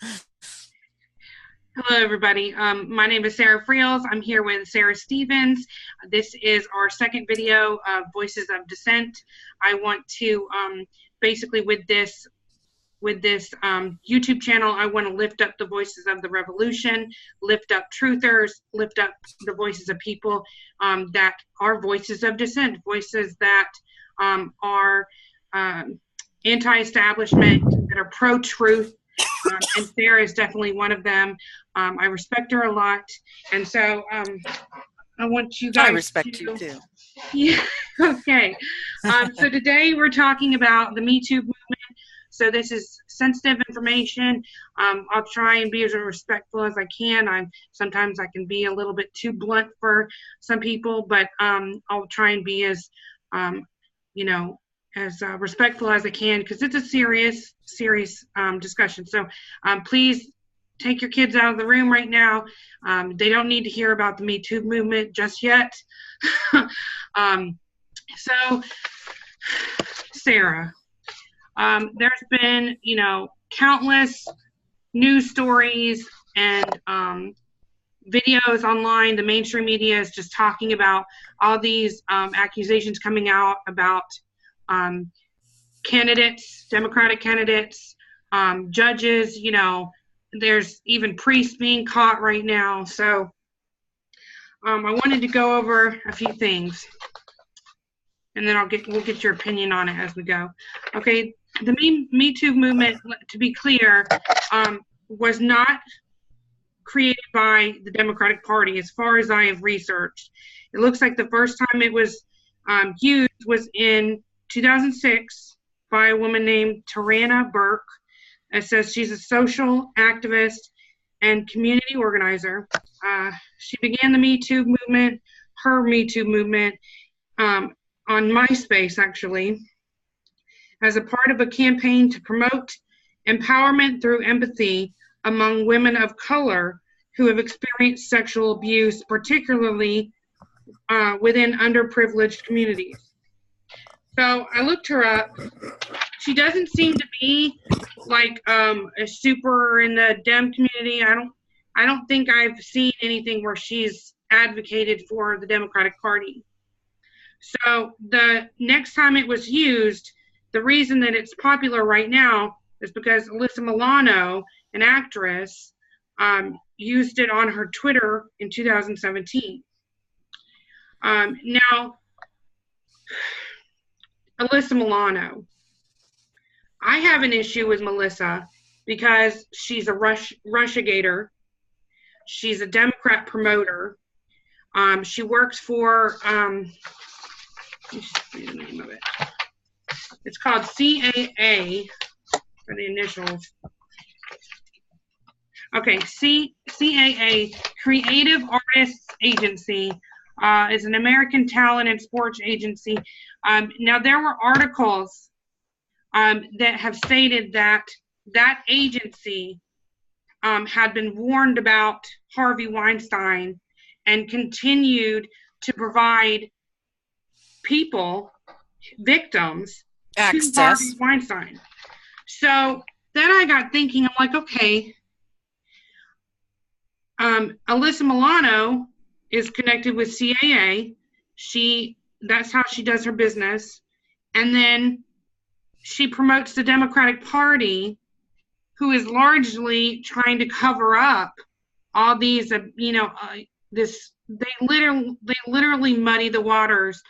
Hello, everybody. My name is Sarah Friels. I'm here with Sarah Stevens. This is our second video of Voices of Dissent. I want to basically with this YouTube channel, I want to lift up the voices of the revolution, lift up truthers, lift up the voices of people that are voices of dissent, voices that are anti-establishment, that are pro-truth. And Sarah is definitely one of them. I respect her a lot, and so I want you guys. I respect you too. Yeah. Okay. So today we're talking about the Me Too movement. So this is sensitive information. I'll try and be as respectful as I can. Sometimes I can be a little bit too blunt for some people, but I'll try and be as as respectful as I can, because it's a serious discussion. So please take your kids out of the room right now. They don't need to hear about the Me Too movement just yet. So, Sarah, there's been, countless news stories and videos online. The mainstream media is just talking about all these accusations coming out about candidates, Democratic candidates, judges, there's even priests being caught right now. So I wanted to go over a few things, and then we'll get your opinion on it as we go. Okay, the Me Too movement, to be clear, was not created by the Democratic Party, as far as I have researched. It looks like the first time it was used was in 2006 by a woman named Tarana Burke. It says she's a social activist and community organizer. She began the Me Too movement, her Me Too movement, on MySpace, actually, as a part of a campaign to promote empowerment through empathy among women of color who have experienced sexual abuse, particularly within underprivileged communities. So I looked her up. She doesn't seem to be like a super in the Dem community. I don't think I've seen anything where she's advocated for the Democratic Party. So the next time it was used, the reason that it's popular right now is because Alyssa Milano, an actress, used it on her Twitter in 2017. Now, Alyssa Milano. I have an issue with Melissa because she's a Russiagator. She's a Democrat promoter. She works for, let me just read the name of it. It's called CAA, for the initials. Okay, CAA, Creative Artists Agency, is an American talent and sports agency. Now, there were articles that have stated that that agency had been warned about Harvey Weinstein and continued to provide people, victims, access to Harvey Weinstein. So then I got thinking, I'm like, okay, Alyssa Milano is connected with CAA. That's how she does her business. And then she promotes the Democratic Party, who is largely trying to cover up all these, they literally muddy the waters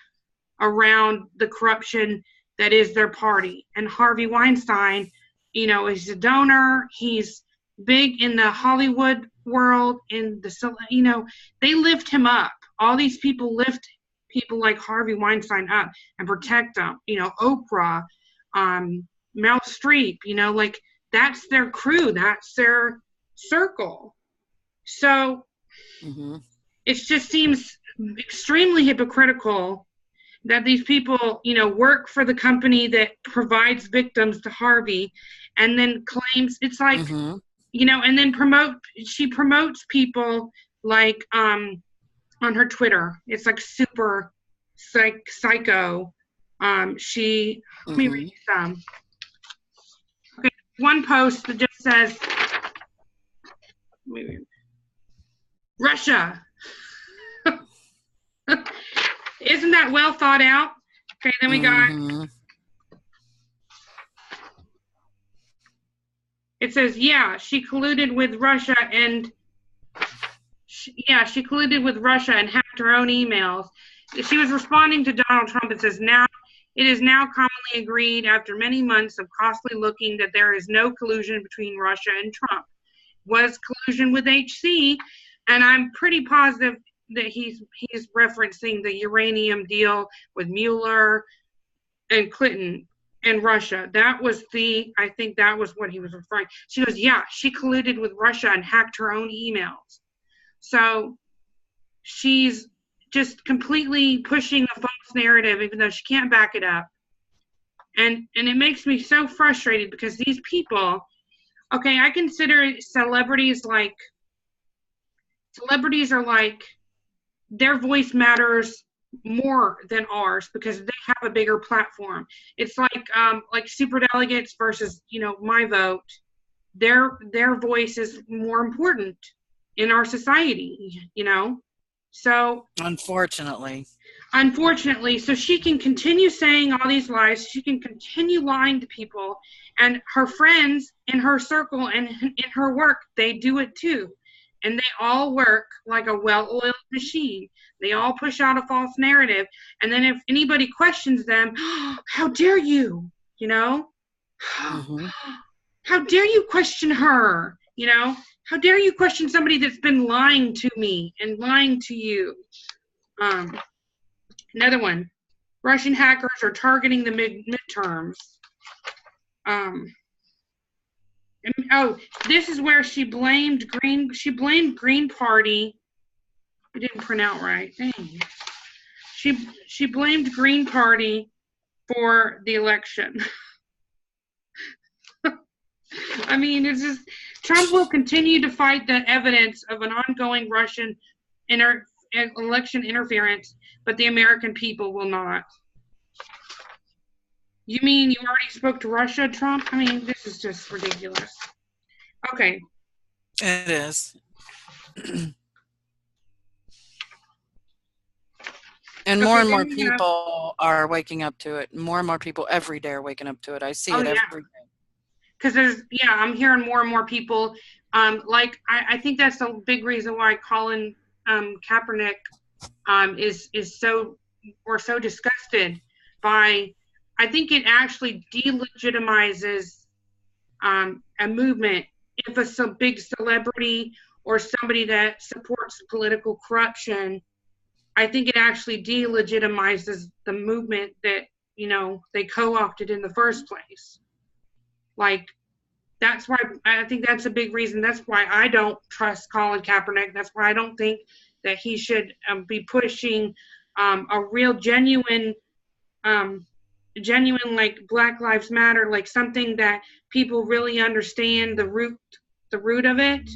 around the corruption that is their party. And Harvey Weinstein, is a donor. He's big in the Hollywood world, they lift him up. All these people lift people like Harvey Weinstein up and protect them. Oprah, Meryl Streep, that's their crew, that's their circle. So it just seems extremely hypocritical that these people, work for the company that provides victims to Harvey, and then claims it's like, and then she promotes people like on her Twitter. It's like super psycho. Let me read some. Okay, one post that just says, Russia. Isn't that well thought out? Okay, then we got, it says, yeah, she colluded with Russia and she colluded with Russia and hacked her own emails. She was responding to Donald Trump and says, it is now commonly agreed after many months of costly looking that there is no collusion between Russia and Trump. Was collusion with HC, and I'm pretty positive that he's referencing the uranium deal with Mueller and Clinton and Russia. I think that was what he was referring. She goes, yeah, she colluded with Russia and hacked her own emails. So she's just completely pushing a false narrative, even though she can't back it up. And it makes me so frustrated because these people, okay, I consider celebrities are like, their voice matters more than ours because they have a bigger platform. It's like superdelegates versus, my vote. Their voice is more important in our society, So unfortunately, so she can continue saying all these lies. She can continue lying to people, and her friends in her circle and in her work, they do it too. And they all work like a well-oiled machine. They all push out a false narrative. And then if anybody questions them, how dare you, How dare you question her, How dare you question somebody that's been lying to me and lying to you? Another one, Russian hackers are targeting the midterms. This is where she blamed Green Party. I didn't print out right. Dang. She blamed Green Party for the election. I mean, it's just, Trump will continue to fight the evidence of an ongoing Russian election interference, but the American people will not. You mean you already spoke to Russia, Trump? I mean, this is just ridiculous. Okay. It is. And more and more people are waking up to it. More and more people every day are waking up to it. I see it every day. Because I'm hearing more and more people. I think that's a big reason why Colin Kaepernick is so disgusted by. I think it actually delegitimizes a movement if a big celebrity or somebody that supports political corruption. I think it actually delegitimizes the movement that they co-opted in the first place. That's why I think that's a big reason. That's why I don't trust Colin Kaepernick. That's why I don't think that he should be pushing a real genuine like Black Lives Matter, like something that people really understand the root of it,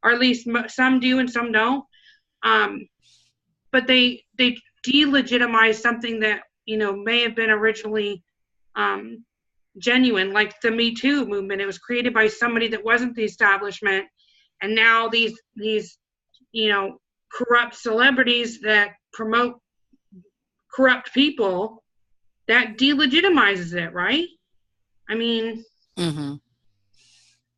or at least some do and some don't. But they delegitimize something that may have been originally genuine, like the Me Too movement. It was created by somebody that wasn't the establishment, and now these corrupt celebrities that promote corrupt people, that delegitimizes it, right? I mean,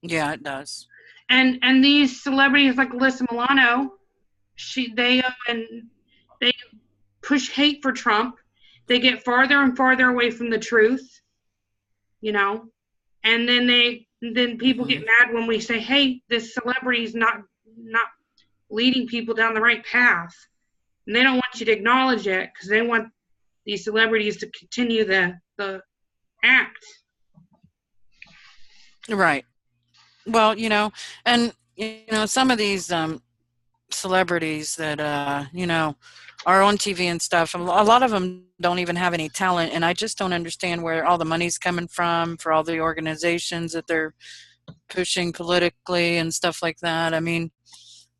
yeah, it does. And these celebrities like Alyssa Milano, they push hate for Trump. They get farther and farther away from the truth, and then people get mad when we say, hey, this celebrity is not leading people down the right path. And they don't want you to acknowledge it because they want these celebrities to continue the act. Right. Well, and some of these celebrities that are on TV and stuff, a lot of them don't even have any talent, and I just don't understand where all the money's coming from for all the organizations that they're pushing politically and stuff like that. I mean,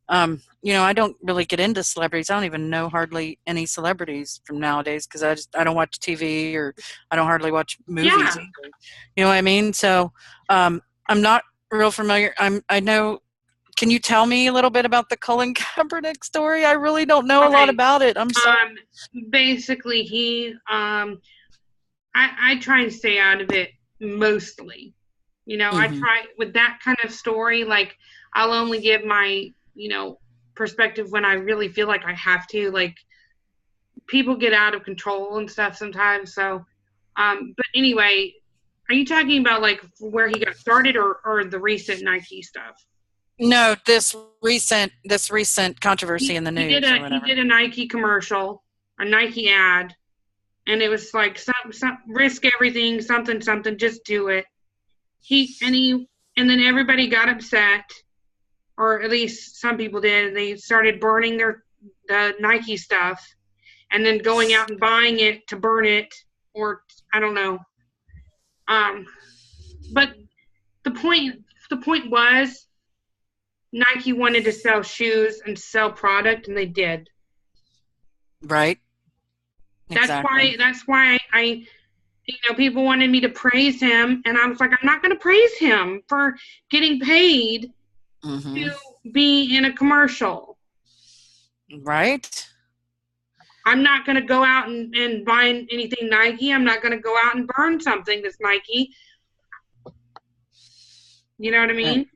I don't really get into celebrities. I don't even know hardly any celebrities from nowadays because I don't watch TV, or I don't hardly watch movies either. You know what I mean? So I'm not real familiar. I know Can you tell me a little bit about the Colin Kaepernick story? I really don't know a lot about it. I'm sorry. Basically, he, I try and stay out of it mostly. You know, I try with that kind of story, like, I'll only give my, perspective when I really feel like I have to. Like, people get out of control and stuff sometimes. So, but anyway, are you talking about like where he got started or the recent Nike stuff? No, this recent controversy in the news. He did a Nike commercial, a Nike ad, and it was like some risk everything, something, just do it. And then everybody got upset, or at least some people did. They started burning the Nike stuff, and then going out and buying it to burn it, or I don't know. But the point was, Nike wanted to sell shoes and sell product, and they did. Right. Exactly. That's why I people wanted me to praise him, and I was like, I'm not going to praise him for getting paid to be in a commercial. Right. I'm not going to go out and buy anything Nike. I'm not going to go out and burn something that's Nike. You know what I mean?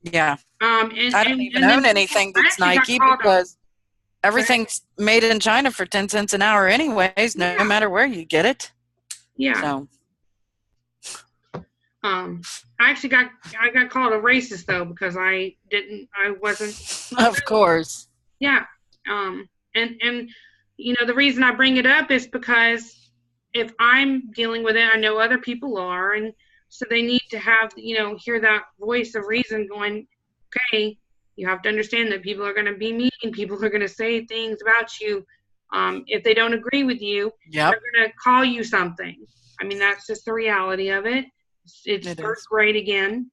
Yeah. I don't even own anything that's Nike because everything's made in China for 10 cents an hour anyways, no matter where you get it. Yeah. So. I got called a racist though because I wasn't. Of course. Yeah. And the reason I bring it up is because if I'm dealing with it, I know other people are, and so they need to have, hear that voice of reason going, okay, you have to understand that people are going to be mean, people are going to say things about you. If they don't agree with you, they're going to call you something. I mean, that's just the reality of it. It's third grade again.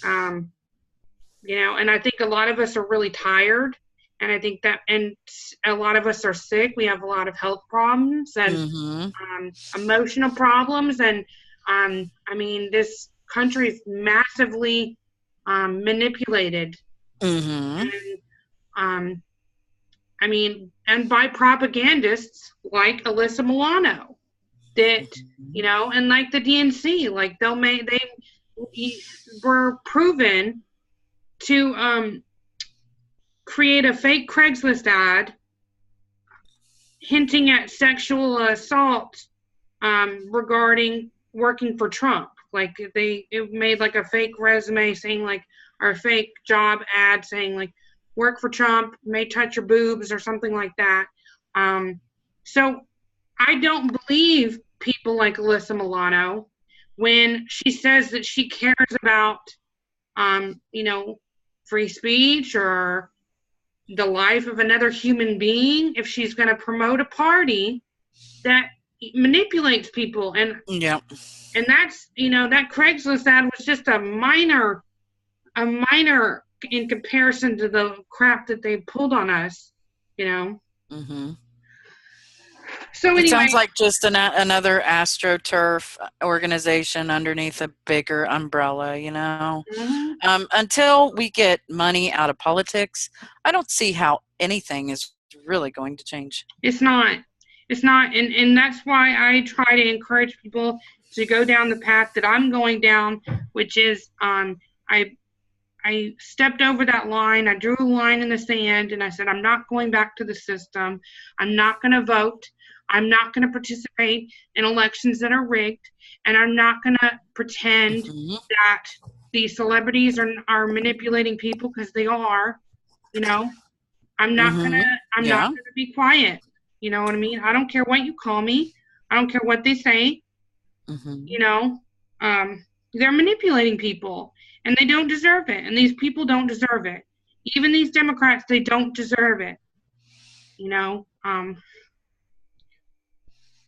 And I think a lot of us are really tired. And I think and a lot of us are sick. We have a lot of health problems and emotional problems. And, this country is massively manipulated. And, and by propagandists like Alyssa Milano that, and like the DNC, like they were proven to create a fake Craigslist ad hinting at sexual assault regarding working for Trump. Like it made like a fake resume saying like, or a fake job ad saying like, work for Trump, may touch your boobs or something like that. So I don't believe people like Alyssa Milano when she says that she cares about, free speech or the life of another human being, if she's going to promote a party that manipulates people. And that's, that Craigslist ad was just a minor in comparison to the crap that they pulled on us, So anyway, it sounds like just another AstroTurf organization underneath a bigger umbrella, Until we get money out of politics, I don't see how anything is really going to change. It's not. And that's why I try to encourage people to go down the path that I'm going down, which is I stepped over that line. I drew a line in the sand, and I said, I'm not going back to the system. I'm not going to vote. I'm not going to participate in elections that are rigged, and I'm not going to pretend that these celebrities are manipulating people, because they are. I'm not gonna be quiet. You know what I mean? I don't care what you call me. I don't care what they say. They're manipulating people, and they don't deserve it. And these people don't deserve it. Even these Democrats, they don't deserve it.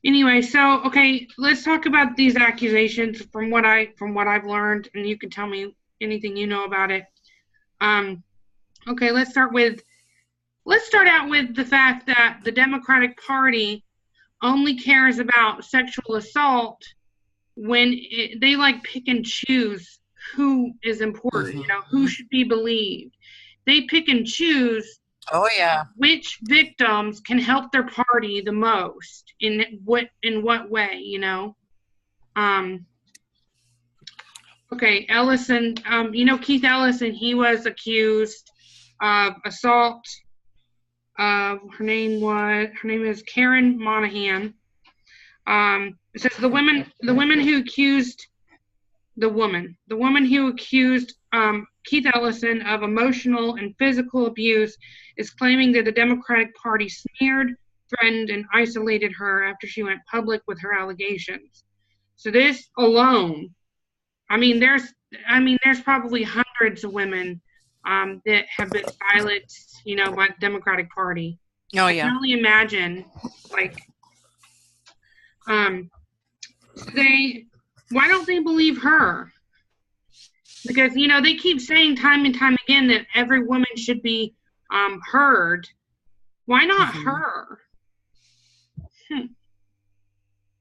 Anyway, so okay, let's talk about these accusations from what I've learned, and you can tell me anything you know about it. Okay, let's start out with the fact that the Democratic Party only cares about sexual assault when they like pick and choose who is important, who should be believed. they pick and choose Oh yeah. which victims can help their party the most in what way, you know. Okay, Ellison, Keith Ellison, he was accused of assault. Her name is Karen Monahan. It says the woman who accused the woman who accused Keith Ellison of emotional and physical abuse is claiming that the Democratic Party smeared, threatened, and isolated her after she went public with her allegations. So this alone, there's probably hundreds of women that have been silenced, by the Democratic Party. Oh I yeah. can only imagine, why don't they believe her? Because, they keep saying time and time again that every woman should be heard. Why not her?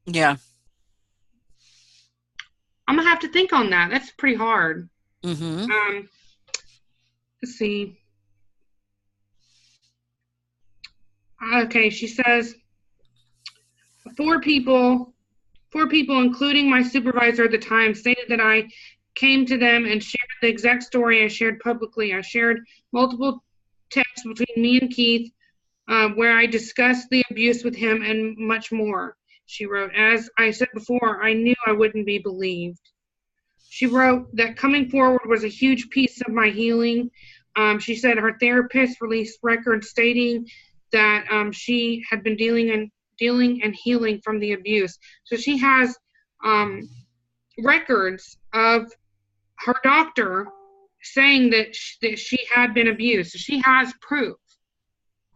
Yeah. I'm going to have to think on that. That's pretty hard. Mm-hmm. Let's see. Okay, she says, four people, including my supervisor at the time, stated that I came to them and shared the exact story I shared publicly. I shared multiple texts between me and Keith where I discussed the abuse with him and much more. She wrote, as I said before, I knew I wouldn't be believed. She wrote that coming forward was a huge piece of my healing. She said her therapist released records stating that she had been dealing and healing from the abuse. So she has records of her doctor saying that she had been abused. So she has proof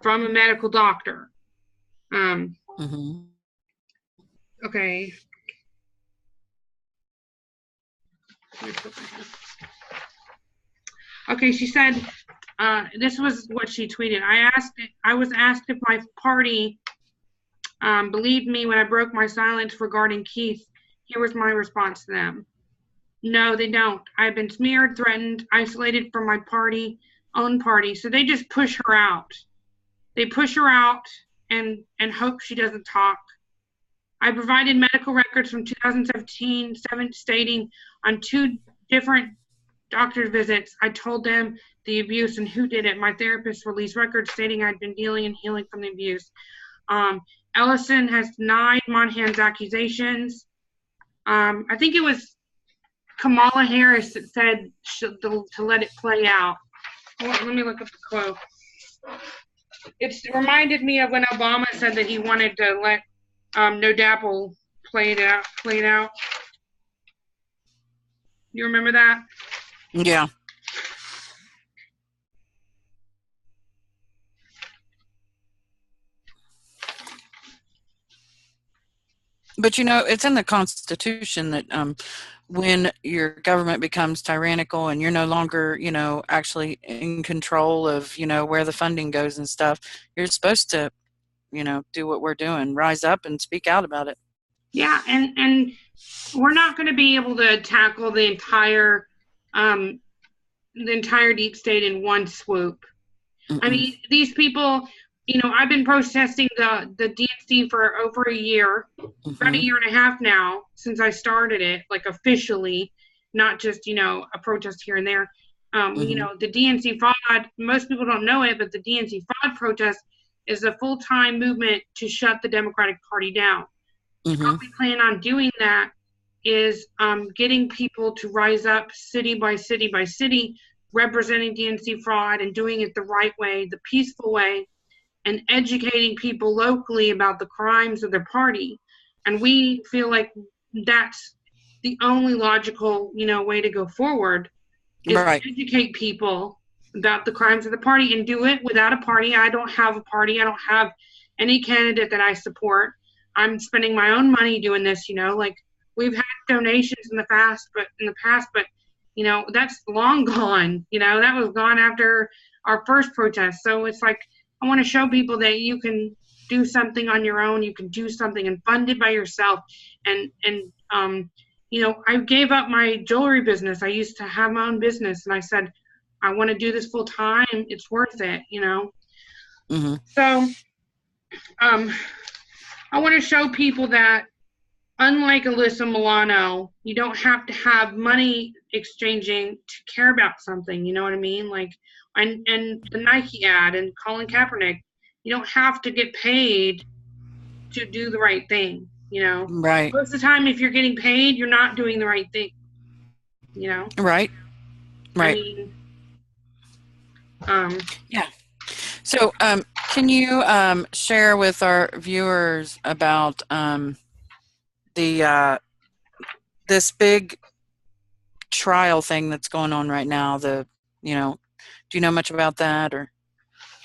from a medical doctor. Okay. Okay, she said, this was what she tweeted. I was asked if my party believed me when I broke my silence regarding Keith. Here was my response to them. No, they don't. I've been smeared, threatened, isolated from my own party. So they just push her out. They push her out and hope she doesn't talk. I provided medical records from 2017 stating on 2 different doctor's visits, I told them the abuse and who did it. My therapist released records stating I'd been dealing and healing from the abuse. Ellison has denied Monahan's accusations. I think it was Kamala Harris that said to let it play out. Let me look up the quote. It reminded me of when Obama said that he wanted to let No Dapple play it out. You remember that? Yeah. But it's in the Constitution that when your government becomes tyrannical and you're no longer, actually in control of, where the funding goes and stuff, you're supposed to, do what we're doing, rise up and speak out about it. Yeah, and we're not going to be able to tackle the entire deep state in one swoop. Mm-mm. These people, I've been protesting the DNC for over a year, about a year and a half now since I started it, officially, not just, a protest here and there. The DNC fraud, most people don't know it, but the DNC fraud protest is a full-time movement to shut the Democratic Party down. How we plan on doing that is getting people to rise up city by city by city, representing DNC fraud and doing it the right way, the peaceful way, and educating people locally about the crimes of their party. And we feel like that's the only logical, way to go forward is to educate people about the crimes of the party and do it without a party. I don't have a party. I don't have any candidate that I support. I'm spending my own money doing this, we've had donations in the past, but that's long gone. That was gone after our first protest. So it's I want to show people that you can do something on your own. You can do something and fund it by yourself. And I gave up my jewelry business. I used to have my own business, and I said, I want to do this full time. It's worth it, you know. Mm-hmm. So, I want to show people that, unlike Alyssa Milano, you don't have to have money exchanging to care about something. You know what I mean? Like, and the Nike ad and Colin Kaepernick, you don't have to get paid to do the right thing. You know, Right. most of the time, if you're getting paid, you're not doing the right thing. You know. Right. I Right. mean, Yeah. So, can you share with our viewers about the this big trial thing that's going on right now? Do you know much about that, or?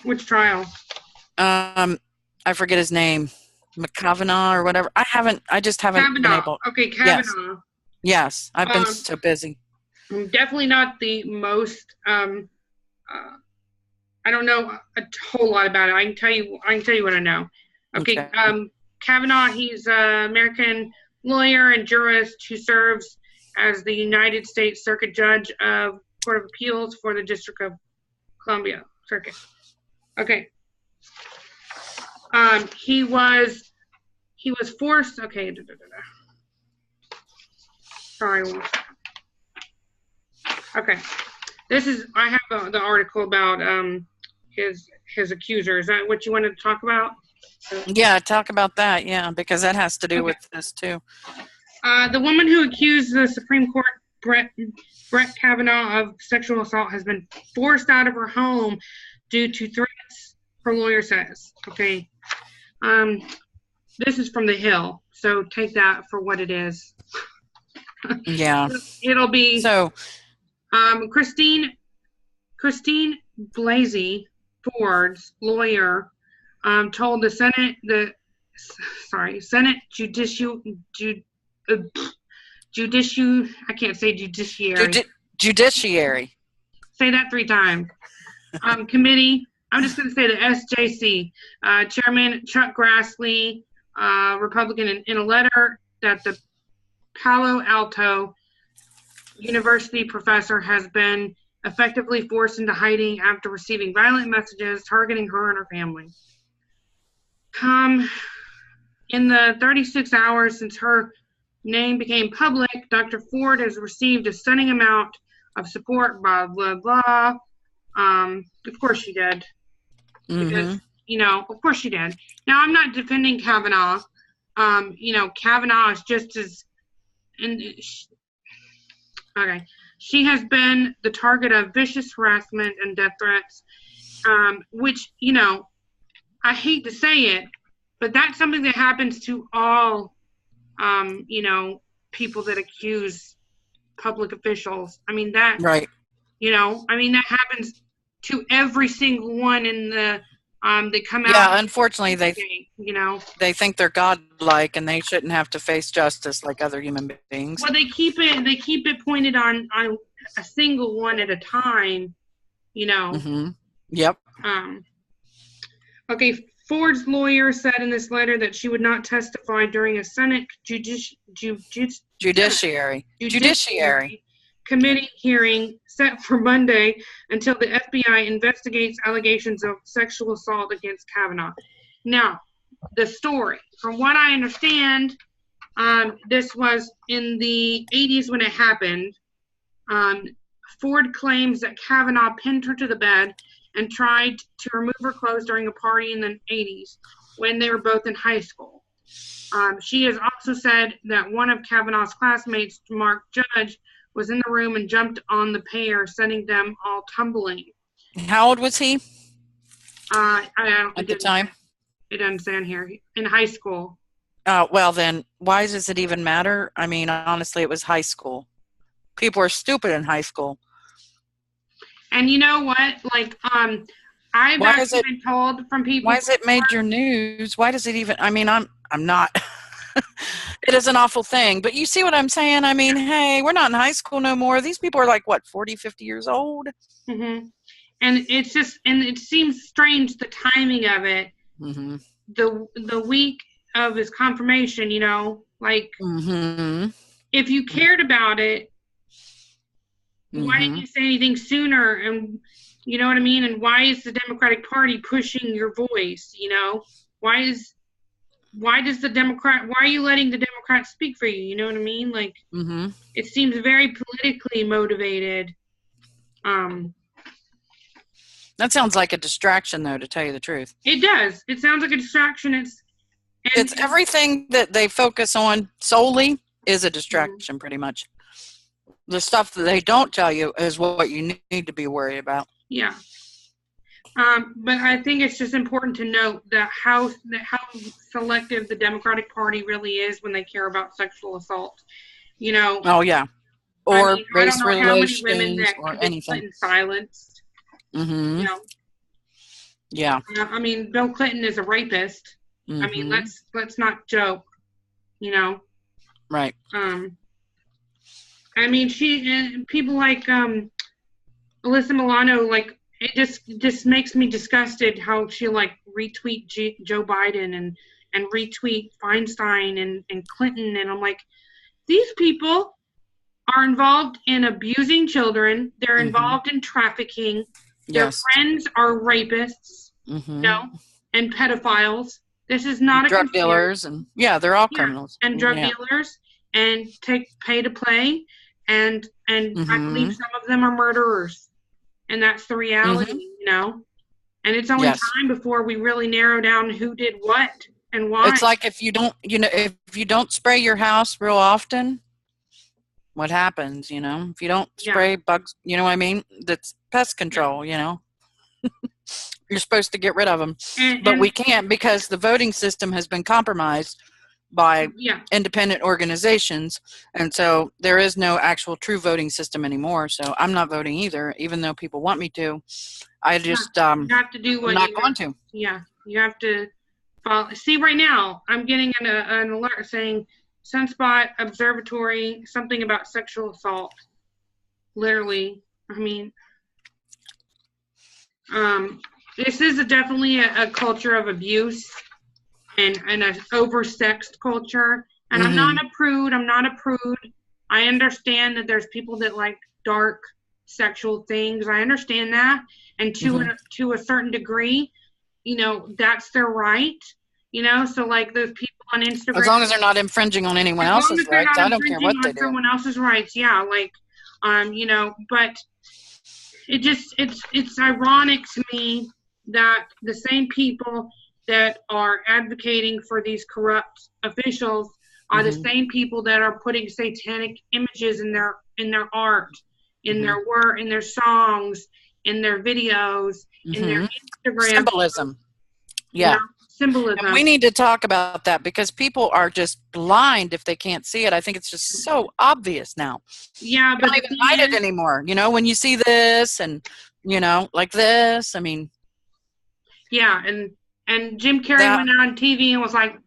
which trial? I forget his name, Kavanaugh or whatever. I just haven't been Kavanaugh. able. Okay, Yes. Kavanaugh. Yes. I've been so busy. I'm definitely not the most. I don't know a whole lot about it. I can tell you what I know. Okay. Kavanaugh. He's an American lawyer and jurist who serves as the United States Circuit Judge of Court of Appeals for the District of Columbia Circuit. Okay. He was forced. Okay. Sorry. Okay. I have the article about his accuser. Is that what you wanted to talk about? Yeah, talk about that. Yeah, because that has to do with this too. The woman who accused the Supreme Court Brett Kavanaugh of sexual assault has been forced out of her home due to threats, her lawyer says. Okay. This is from The Hill, so take that for what it is. Yeah. It'll be so. Christine Blasey Ford's lawyer told the Senate I can't say judiciary. Judiciary. Say that 3 times. Committee. I'm just going to say the SJC. Chairman Chuck Grassley, Republican, in a letter that the Palo Alto University professor has been effectively forced into hiding after receiving violent messages targeting her and her family. In the 36 hours since her name became public, Dr. Ford has received a stunning amount of support, blah, blah, blah. Of course she did. Because, of course she did. Now, I'm not defending Kavanaugh. Kavanaugh is just as... Okay. She has been the target of vicious harassment and death threats, which, I hate to say it, but that's something that happens to all, people that accuse public officials. I mean, that, right. That happens to every single one in the, they come out. Yeah, unfortunately, they think they're godlike and they shouldn't have to face justice like other human beings. Well, they keep it pointed on a single one at a time, Mm-hmm. Yep. Okay, Ford's lawyer said in this letter that she would not testify during a Senate Judiciary Committee hearing set for Monday until the FBI investigates allegations of sexual assault against Kavanaugh. Now, the story, from what I understand, this was in the 80s when it happened. Ford claims that Kavanaugh pinned her to the bed and tried to remove her clothes during a party in the 80s when they were both in high school. She has also said that one of Kavanaugh's classmates, Mark Judge, was in the room and jumped on the pair, sending them all tumbling. How old was he? At the time? It doesn't say on here. In high school. Well, then, why does it even matter? I mean, honestly, it was high school. People are stupid in high school. And you know what? Like, I've actually been told from people. Why has it made your news? Why does it even? I mean, I'm not. It is an awful thing. But you see what I'm saying? I mean, hey, we're not in high school no more. These people are like, what, 40, 50 years old? Mm-hmm. And it's just, and it seems strange, the timing of it. Mm-hmm. The week of his confirmation, like, mm-hmm. if you cared about it, Why didn't you say anything sooner? And you know what I mean? And why is the Democratic Party pushing your voice? You know, why are you letting the Democrats speak for you? You know what I mean? Like, it seems very politically motivated. That sounds like a distraction, though, to tell you the truth. It does. It sounds like a distraction. It's everything that they focus on solely is a distraction, pretty much. The stuff that they don't tell you is what you need to be worried about. Yeah. But I think it's just important to note that how selective the Democratic Party really is when they care about sexual assault. You know. Oh yeah. Or race relations, how many women that or could be anything. Silenced. You know. Yeah. I mean, Bill Clinton is a rapist. I mean, let's not joke. You know. Right. I mean, people like Alyssa Milano, like, it just makes me disgusted how she like retweet Joe Biden and retweet Feinstein and Clinton, and I'm like, these people are involved in abusing children. They're involved in trafficking. Their friends are rapists, you know, and pedophiles. This is not a drug dealers, and they're all criminals and drug dealers and pay to play, and I believe some of them are murderers, and that's the reality, you know. And it's only time before we really narrow down who did what and why. It's like if you don't spray your house real often, what happens? You know, if you don't spray bugs, you know what I mean? That's pest control, you know. You're supposed to get rid of them, but we can't because the voting system has been compromised by independent organizations, and so there is no actual true voting system anymore. So I'm not voting either, even though people want me to. I just you have to do what I'm not going to. Yeah, you have to follow. See, right now I'm getting an alert saying Sunspot Observatory, something about sexual assault. Literally, I mean, this is definitely a culture of abuse and an oversexed culture. And I'm not a prude. I understand that there's people that like dark sexual things. I understand that. And to a certain degree, you know, that's their right. You know, so like those people on Instagram. As long as they're not infringing on anyone else's rights, I don't care what they do. Someone else's rights, like, you know, but it's ironic to me that the same people that are advocating for these corrupt officials are the same people that are putting satanic images in their art, in their work, in their songs, in their videos, in their Instagram. Symbolism. You know, symbolism. And we need to talk about that because people are just blind if they can't see it. I think it's just so obvious now. Yeah, but you don't even hide it anymore. You know, when you see this and, you know, like this, I mean. Yeah, and Jim Carrey went on TV and was like,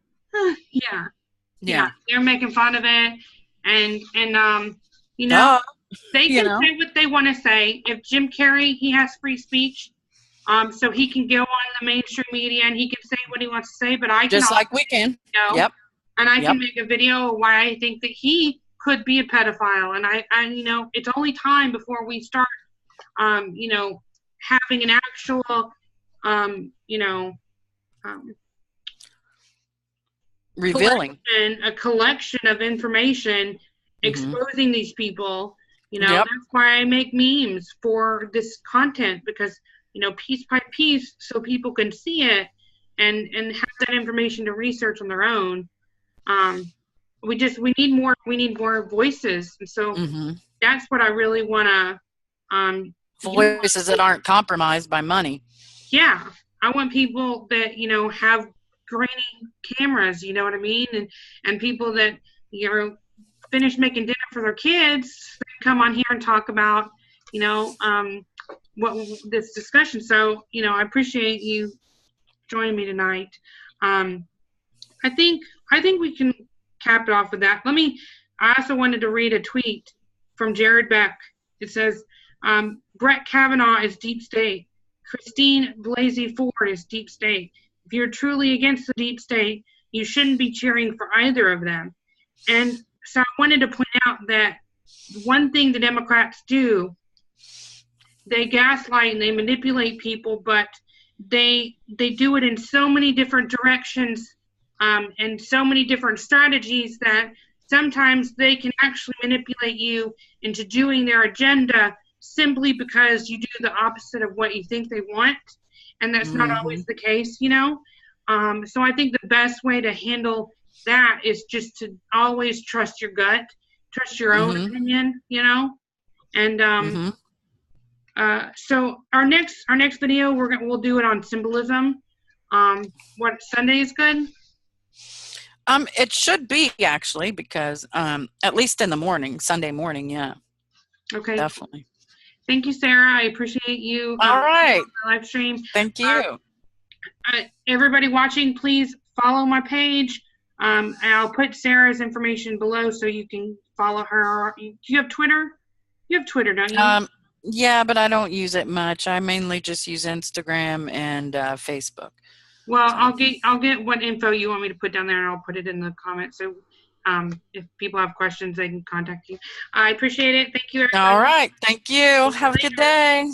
they're making fun of it, and you know, they can say what they want to say. If Jim Carrey, he has free speech, so he can go on the mainstream media and he can say what he wants to say. But I just like we can, and I can make a video of why I think that he could be a pedophile, and I you know, it's only time before we start, you know, having an actual, you know. Revealing a collection of information exposing these people, you know. That's why I make memes for this content, because, you know, piece by piece, so people can see it and have that information to research on their own. We need more voices, and so that's what I really want to voices that aren't compromised by money. I want people that, you know, have grainy cameras, you know what I mean? And people that, you know, finish making dinner for their kids, come on here and talk about, you know, what this discussion. So, you know, I appreciate you joining me tonight. I think we can cap it off with that. I also wanted to read a tweet from Jared Beck. It says, Brett Kavanaugh is deep state. Christine Blasey Ford is deep state. If you're truly against the deep state, you shouldn't be cheering for either of them. And so I wanted to point out that one thing the Democrats do they gaslight and they manipulate people, but they do it in so many different directions, and so many different strategies that sometimes they can actually manipulate you into doing their agenda simply because you do the opposite of what you think they want, and that's not always the case, you know. So I think the best way to handle that is just to always trust your gut, trust your own opinion, you know. And so our next video, we'll do it on symbolism. What Sunday is good? It should be, actually, because at least in the morning, Sunday morning, yeah. Okay. Definitely. Thank you, Sarah. I appreciate you. All right. Live stream. Thank you. Everybody watching, please follow my page. And I'll put Sarah's information below so you can follow her. Do you have Twitter? You have Twitter, don't you? Yeah, but I don't use it much. I mainly just use Instagram and Facebook. Well, I'll get what info you want me to put down there, and I'll put it in the comments. So if people have questions, they can contact you. I appreciate it. Thank you, everybody. All right. Thank you. Have a good day.